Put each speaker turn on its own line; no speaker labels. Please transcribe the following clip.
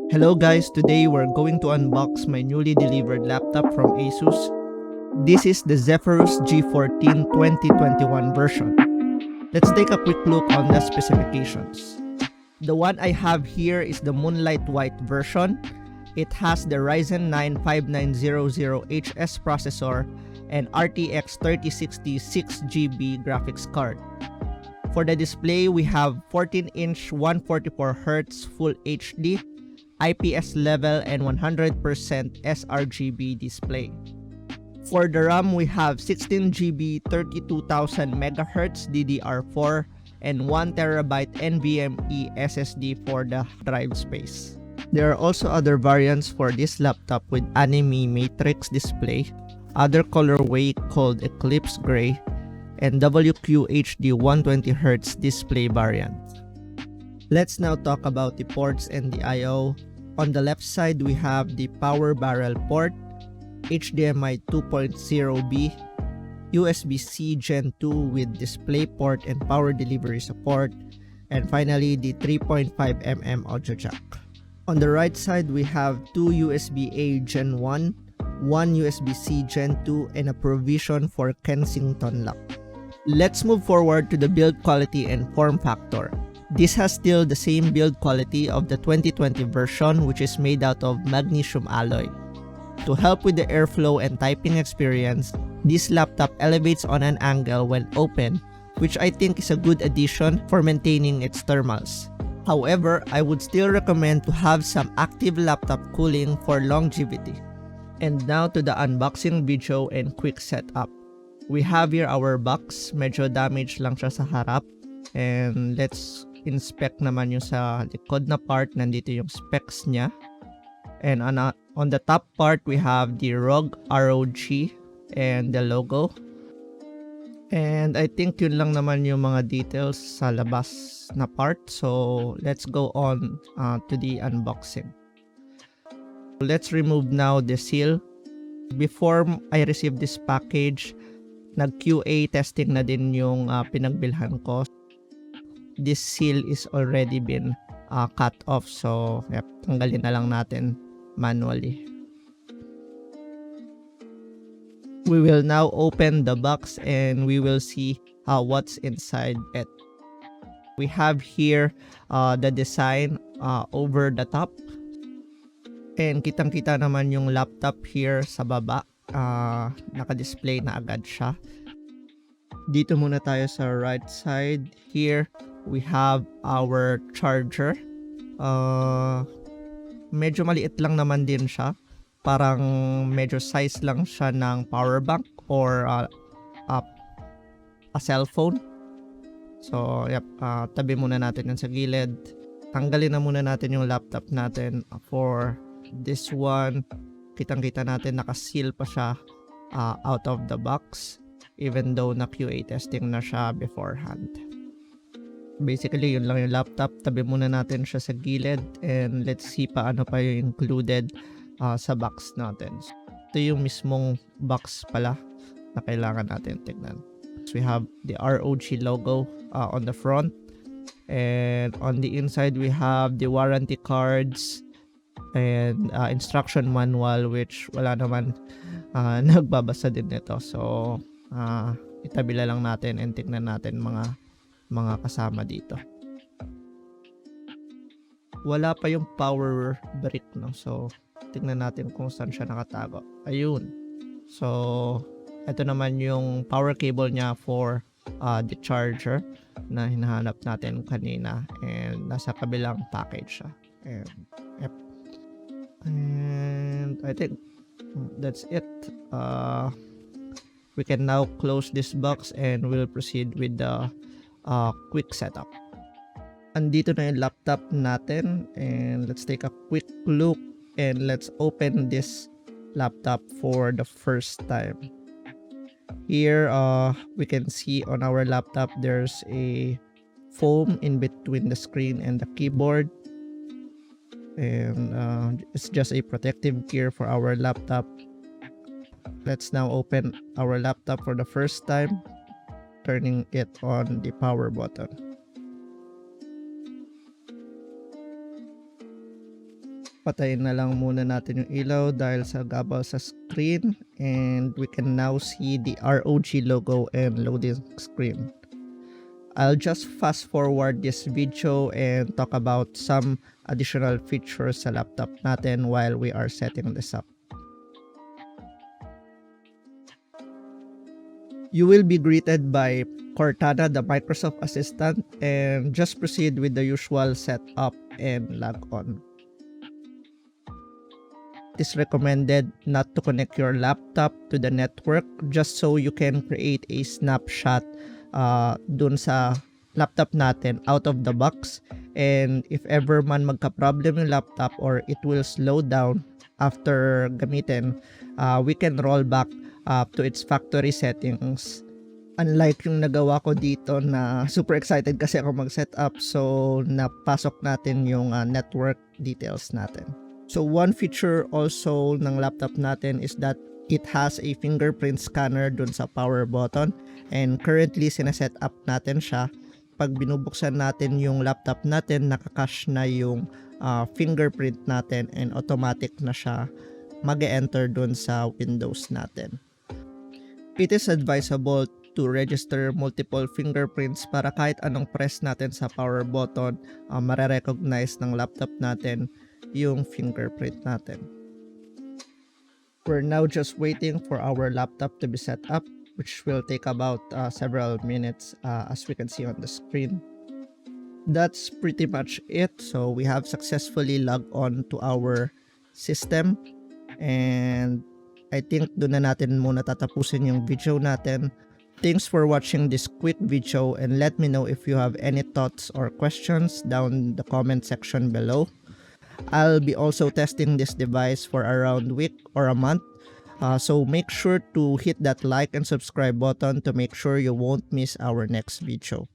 Hello guys, today we're going to unbox my newly delivered laptop from ASUS. This is the Zephyrus G14 2021 version. Let's take a quick look on the specifications. The one I have here is the Moonlight White version. It has the Ryzen 9 5900HS processor and RTX 3060 6GB graphics card. For the display, we have 14-inch 144Hz Full HD, IPS level, and 100% sRGB display. For the RAM, we have 16GB 32,000 MHz DDR4 and 1TB NVMe SSD for the drive space. There are also other variants for this laptop with anime matrix display, other colorway called Eclipse Gray, and WQHD 120Hz display variant. Let's now talk about the ports and the I/O. On the left side, we have the power barrel port, HDMI 2.0B, USB-C Gen 2 with DisplayPort and power delivery support, and finally the 3.5mm audio jack. On the right side, we have two USB-A Gen 1, one USB-C Gen 2, and a provision for Kensington lock. Let's move forward to the build quality and form factor. This has still the same build quality of the 2020 version, which is made out of magnesium alloy. To help with the airflow and typing experience, this laptop elevates on an angle when open, which I think is a good addition for maintaining its thermals. However, I would still recommend to have some active laptop cooling for longevity. And now to the unboxing video and quick setup. We have here our box, medyo damaged lang siya sa harap. And let's inspect naman yung sa likod na part, nandito yung specs niya. And on the top part, we have the ROG and the logo. And I think yun lang naman yung mga details sa labas na part. So let's go on to the unboxing. Let's remove now the seal. Before I received this package, nag-QA testing na din yung pinagbilhan ko. This seal is already been cut off, so yep, tanggalin na lang natin manually. We will now open the box and we will see what's inside it. We have here the design over the top, and kitang-kita naman yung laptop here sa baba. Naka-display na agad siya. Dito muna tayo sa right side. Here we have our charger. Medyo maliit lang naman din siya. Parang medyo size lang siya ng power bank or a cellphone. So yep, tabi muna natin yan sa gilid. Tanggalin na muna natin yung laptop natin. For this one, kitang-kita natin naka-seal pa siya out of the box, even though na QA testing na siya beforehand. Basically, yun lang yung laptop. Tabi muna natin siya sa gilid and let's see paano pa yung included sa box natin. Ito yung mismong box pala na kailangan natin tignan. So we have the ROG logo on the front, and on the inside we have the warranty cards and instruction manual, which wala naman nagbabasa din nito. So itabila lang natin and tignan natin mga kasama dito. Wala pa yung power brick, no? So tignan natin kung saan siya nakatago. Ayun. So ito naman yung power cable niya for the charger na hinahanap natin kanina, and nasa kabilang package siya. And I think that's it. We can now close this box and we'll proceed with the quick setup. Andito na yung laptop natin, and let's take a quick look and let's open this laptop for the first time. Here we can see on our laptop there's a foam in between the screen and the keyboard, and it's just a protective gear for our laptop. Let's now open our laptop for the first time, turning it on the power button. patayin na lang muna natin yung ilaw dahil sa gabal sa screen, and we can now see the ROG logo and loading screen. I'll just fast forward this video and talk about some additional features sa laptop natin while we are setting this up. You will be greeted by Cortana, the Microsoft Assistant, and just proceed with the usual setup and log on. It is recommended not to connect your laptop to the network just so you can create a snapshot dun sa laptop natin out of the box, and if ever man magka-problem yung laptop or it will slow down after gamitin, we can roll back to its factory settings. Unlike yung nagawa ko dito na super excited kasi ako mag-setup, so napasok natin yung network details natin. So one feature also ng laptop natin is that it has a fingerprint scanner dun sa power button, and currently sineset up natin siya. Pag binubuksan natin yung laptop natin, nakakash na yung fingerprint natin and automatic na siya mag-enter dun sa Windows natin. It is advisable to register multiple fingerprints para kahit anong press natin sa power button, mare-recognize ng laptop natin yung fingerprint natin. We're now just waiting for our laptop to be set up, which will take about several minutes as we can see on the screen. That's pretty much it. So we have successfully logged on to our system, and I think doon na natin muna tatapusin yung video natin. Thanks for watching this quick video, and let me know if you have any thoughts or questions down the comment section below. I'll be also testing this device for around a week or a month, so make sure to hit that like and subscribe button to make sure you won't miss our next video.